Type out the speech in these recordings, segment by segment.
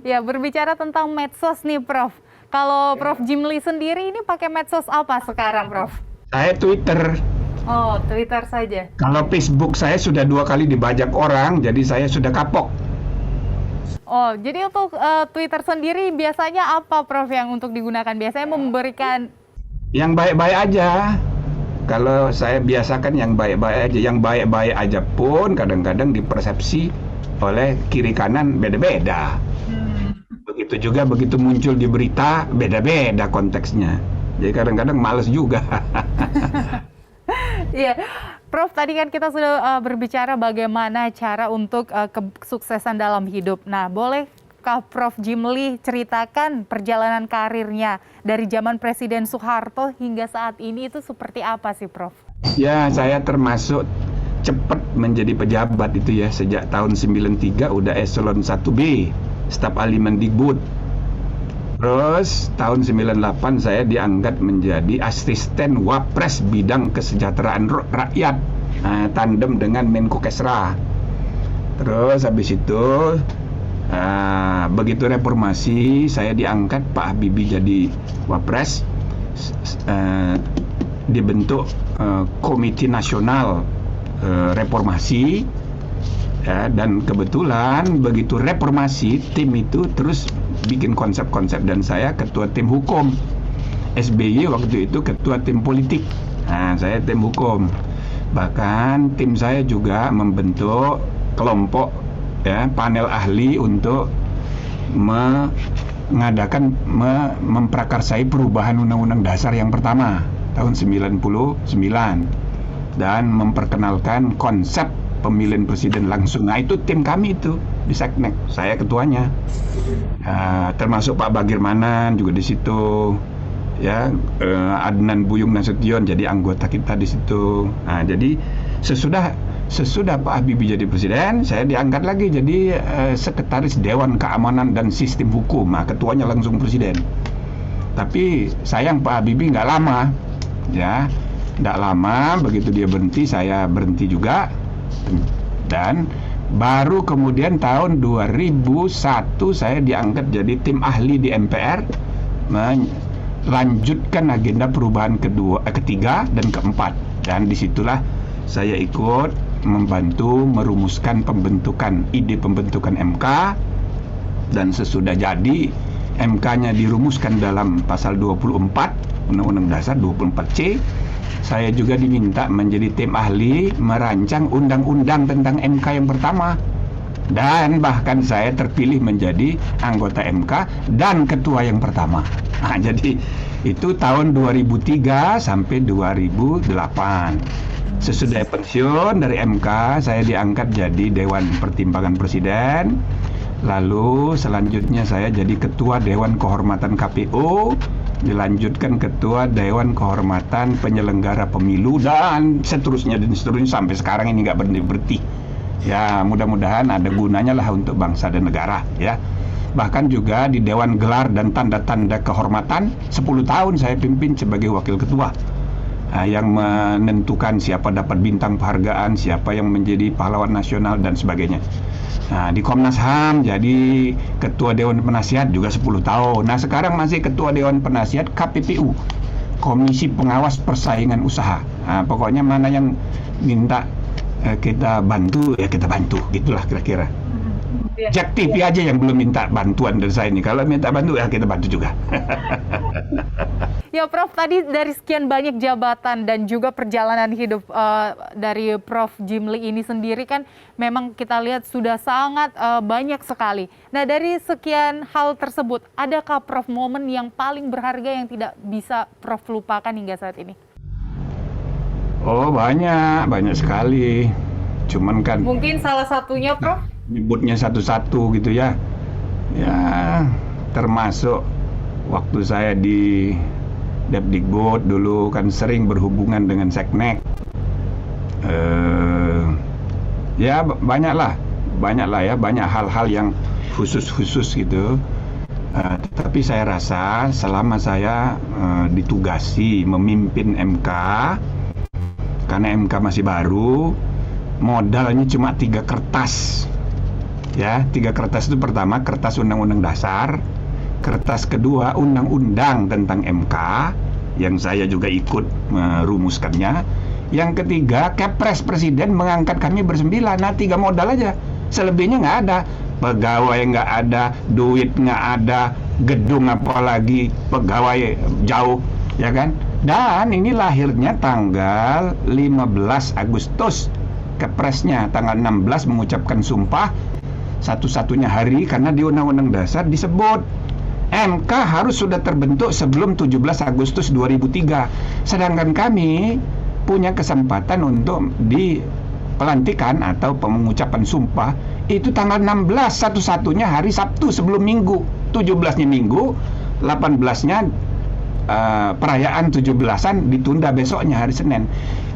Ya, berbicara tentang medsos nih, Prof. Kalau Prof Jimli sendiri ini pakai medsos apa sekarang, Prof? Saya Twitter. Oh, Twitter saja. Kalau Facebook saya sudah 2 kali dibajak orang, jadi saya sudah kapok. Oh, jadi untuk Twitter sendiri biasanya apa, Prof, yang untuk digunakan? Biasanya memberikan. Yang baik-baik aja. Kalau saya biasakan yang baik-baik aja. Yang baik-baik aja pun kadang-kadang dipersepsi oleh kiri kanan beda-beda. Begitu juga begitu muncul di berita, beda-beda konteksnya. Jadi kadang-kadang males juga. Iya, Prof, tadi kan kita sudah berbicara bagaimana cara untuk kesuksesan dalam hidup. Nah, bolehkah Prof Jimli ceritakan perjalanan karirnya dari zaman Presiden Soeharto hingga saat ini itu seperti apa sih, Prof? Ya, saya termasuk cepat menjadi pejabat itu ya. Sejak tahun 93 udah eselon 1B, staf ahli Mendikbud. Terus tahun 98 saya diangkat menjadi asisten Wapres bidang kesejahteraan rakyat, tandem dengan Menko Kesra. Terus habis itu begitu reformasi saya diangkat Pak Habibie jadi Wapres, dibentuk Komite Nasional Reformasi. Ya, dan kebetulan begitu reformasi tim itu terus bikin konsep-konsep dan saya ketua tim hukum. SBY waktu itu ketua tim politik. Nah, saya tim hukum. Bahkan tim saya juga membentuk kelompok ya, panel ahli untuk memprakarsai perubahan Undang-Undang Dasar yang pertama tahun 99 dan memperkenalkan konsep pemilihan presiden langsung. Nah, itu tim kami itu di Seknek, saya ketuanya. Termasuk Pak Bagirmanan juga di situ. Ya, Adnan Buyung Nasution jadi anggota kita di situ. Nah, jadi sesudah Pak Habibie jadi presiden, saya diangkat lagi jadi sekretaris Dewan Keamanan dan Sistem Hukum. Nah, ketuanya langsung presiden. Tapi sayang Pak Habibie nggak lama, ya, nggak lama. Begitu dia berhenti, saya berhenti juga. Dan baru kemudian tahun 2001 saya diangkat jadi tim ahli di MPR melanjutkan agenda perubahan ketiga dan keempat, dan disitulah saya ikut membantu merumuskan ide pembentukan MK, dan sesudah jadi MK-nya dirumuskan dalam pasal 24 Undang-Undang Dasar 24C. Saya juga diminta menjadi tim ahli merancang undang-undang tentang MK yang pertama. Dan bahkan saya terpilih menjadi anggota MK dan ketua yang pertama. Nah, jadi itu tahun 2003 sampai 2008. Sesudah pensiun dari MK, saya diangkat jadi Dewan Pertimbangan Presiden. Lalu selanjutnya saya jadi Ketua Dewan Kehormatan KPU, dilanjutkan Ketua Dewan Kehormatan Penyelenggara Pemilu, dan seterusnya sampai sekarang ini nggak berhenti. Ya, mudah-mudahan ada gunanya lah untuk bangsa dan negara, ya. Bahkan juga di Dewan Gelar dan Tanda-Tanda Kehormatan 10 tahun saya pimpin sebagai wakil ketua, yang menentukan siapa dapat bintang penghargaan, siapa yang menjadi pahlawan nasional dan sebagainya. Nah, di Komnas HAM jadi Ketua Dewan Penasihat juga 10 tahun. Nah, sekarang masih Ketua Dewan Penasihat KPPU, Komisi Pengawas Persaingan Usaha. Nah, pokoknya mana yang minta kita bantu, ya kita bantu, gitulah kira-kira. Jak TV aja yang belum minta bantuan dari saya ini. Kalau minta bantu, ya kita bantu juga. Ya, Prof, tadi dari sekian banyak jabatan dan juga perjalanan hidup dari Prof Jimli ini sendiri kan memang kita lihat sudah sangat banyak sekali. Nah, dari sekian hal tersebut, adakah Prof momen yang paling berharga yang tidak bisa Prof lupakan hingga saat ini? Oh, banyak sekali. Cuman kan mungkin salah satunya, Prof? Nyebutnya satu-satu gitu ya. Ya, termasuk waktu saya di Depdikbud dulu kan sering berhubungan dengan Seknek. Ya banyak ya, banyak hal-hal yang khusus gitu. Tetapi saya rasa selama saya ditugasi memimpin MK, karena MK masih baru, modalnya cuma 3 kertas. Ya, 3 kertas itu pertama kertas Undang-Undang Dasar, kertas kedua Undang-Undang tentang MK yang saya juga ikut merumuskannya. Yang ketiga Kepres Presiden mengangkat kami bersembilan. Nah, 3 modal aja, selebihnya nggak ada. Pegawai nggak ada, duit nggak ada, gedung apalagi, pegawai jauh, ya kan? Dan ini lahirnya tanggal 15 Agustus. Kepresnya tanggal 16 mengucapkan sumpah, satu-satunya hari karena di Undang-Undang Dasar disebut MK harus sudah terbentuk sebelum 17 Agustus 2003. Sedangkan kami punya kesempatan untuk dipelantikan atau pengucapan sumpah itu tanggal 16, satu-satunya hari Sabtu sebelum Minggu. 17-nya Minggu, 18-nya perayaan 17-an ditunda besoknya hari Senin.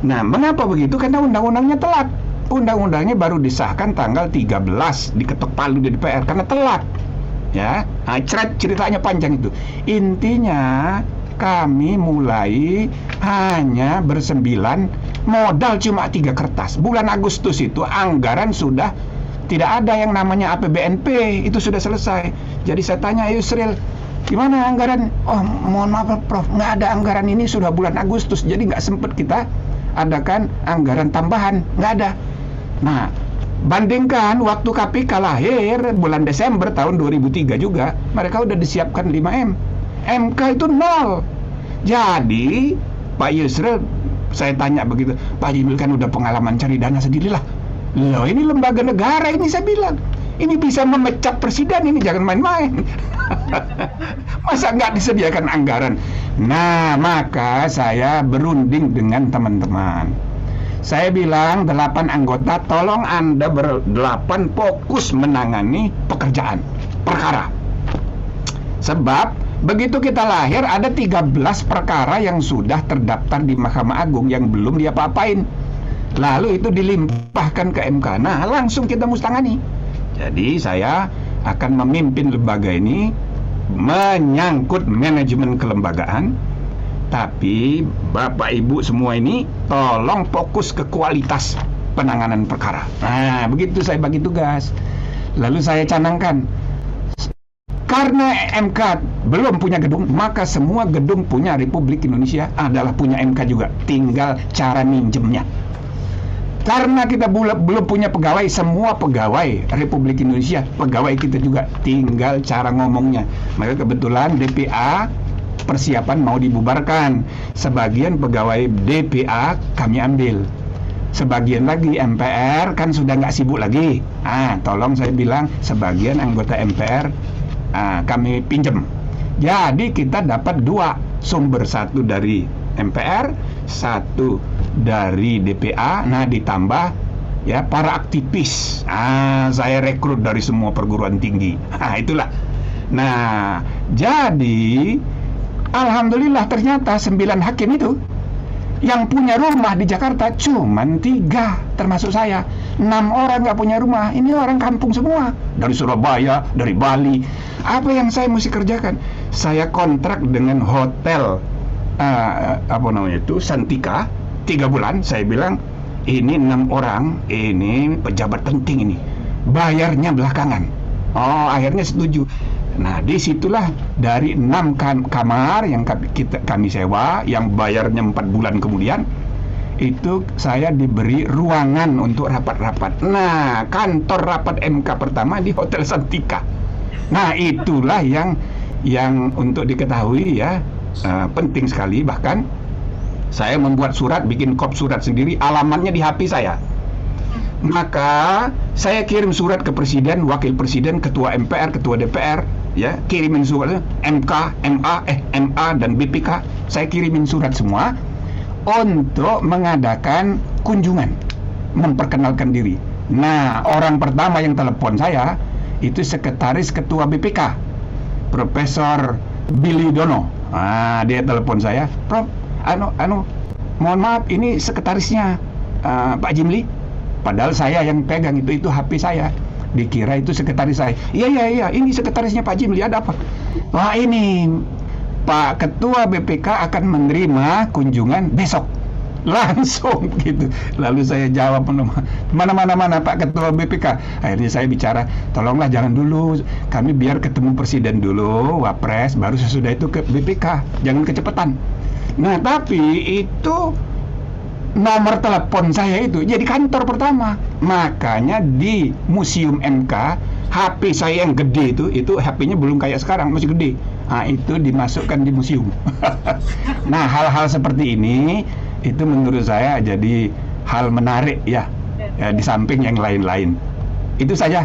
Nah, mengapa begitu? Karena undang-undangnya telat. Undang-undangnya baru disahkan tanggal 13, diketok palu di DPR karena telat. Ya, nah, ceritanya panjang itu. Intinya kami mulai hanya bersembilan, modal cuma 3 kertas. Bulan Agustus itu anggaran sudah tidak ada yang namanya APBNP, itu sudah selesai. Jadi saya tanya Yusril, gimana anggaran? Oh, mohon maaf Prof, nggak ada anggaran ini sudah bulan Agustus, jadi nggak sempat kita adakan anggaran tambahan, nggak ada. Nah, bandingkan waktu KPK lahir bulan Desember tahun 2003 juga, mereka udah disiapkan 5M. MK itu 0. Jadi, Pak Yusril, saya tanya begitu, Pak Jimli kan udah pengalaman cari dana sendirilah. Loh, ini lembaga negara ini, saya bilang. Ini bisa memecat presiden, ini jangan main-main. Masa nggak disediakan anggaran? Nah, maka saya berunding dengan teman-teman. Saya bilang 8 anggota, tolong Anda ber-8 fokus menangani pekerjaan, perkara. Sebab begitu kita lahir ada 13 perkara yang sudah terdaftar di Mahkamah Agung yang belum diapa-apain. Lalu itu dilimpahkan ke MK. Nah, langsung kita mustangani. Jadi saya akan memimpin lembaga ini menyangkut manajemen kelembagaan. Tapi Bapak Ibu semua ini tolong fokus ke kualitas penanganan perkara. Nah, begitu saya bagi tugas. Lalu saya canangkan, karena MK belum punya gedung, maka semua gedung punya Republik Indonesia adalah punya MK juga. Tinggal cara minjemnya. Karena kita belum punya pegawai, semua pegawai Republik Indonesia, pegawai kita juga, tinggal cara ngomongnya. Maka kebetulan DPA persiapan mau dibubarkan. Sebagian pegawai DPA kami ambil. Sebagian lagi MPR kan sudah nggak sibuk lagi. Tolong saya bilang sebagian anggota MPR kami pinjem. Jadi kita dapat 2 sumber, satu dari MPR, satu dari DPA. Nah, ditambah ya para aktivis. Saya rekrut dari semua perguruan tinggi. Itulah. Nah, jadi alhamdulillah ternyata 9 hakim itu yang punya rumah di Jakarta cuman 3, termasuk saya. 6 orang nggak punya rumah. Ini orang kampung semua, dari Surabaya, dari Bali. Apa yang saya mesti kerjakan? Saya kontrak dengan hotel Santika 3 bulan. Saya bilang ini 6 orang, ini pejabat penting ini, bayarnya belakangan. Oh, akhirnya setuju. Nah, disitulah dari 6 kamar yang kami sewa, yang bayarnya 4 bulan kemudian, itu saya diberi ruangan untuk rapat-rapat. Nah, kantor rapat MK pertama di Hotel Santika. Nah, itulah yang untuk diketahui ya, penting sekali. Bahkan saya membuat surat, bikin kop surat sendiri, alamatnya di HP saya. Maka saya kirim surat ke Presiden, Wakil Presiden, Ketua MPR, Ketua DPR, ya, kirimin surat MK, MA dan BPK. Saya kirimin surat semua untuk mengadakan kunjungan, memperkenalkan diri. Nah, orang pertama yang telepon saya itu Sekretaris Ketua BPK, Profesor Billy Dono. Dia telepon saya, Prof, mohon maaf, ini sekretarisnya Pak Jimli. Padahal saya yang pegang itu HP saya. Dikira itu sekretaris saya. Iya, ini sekretarisnya Pak Jimli, ada apa? Wah, ini Pak Ketua BPK akan menerima kunjungan besok. langsung gitu. Lalu saya jawab, mana Pak Ketua BPK. Akhirnya saya bicara, tolonglah jangan dulu, kami biar ketemu Presiden dulu, Wapres, baru sesudah itu ke BPK, jangan kecepatan. Nah tapi itu nomor telepon saya itu jadi kantor pertama. Makanya di Museum MK, HP saya yang gede itu HP-nya belum kayak sekarang, masih gede. Nah, itu dimasukkan di museum. Nah, hal-hal seperti ini itu menurut saya jadi hal menarik ya, di samping yang lain-lain. Itu saja.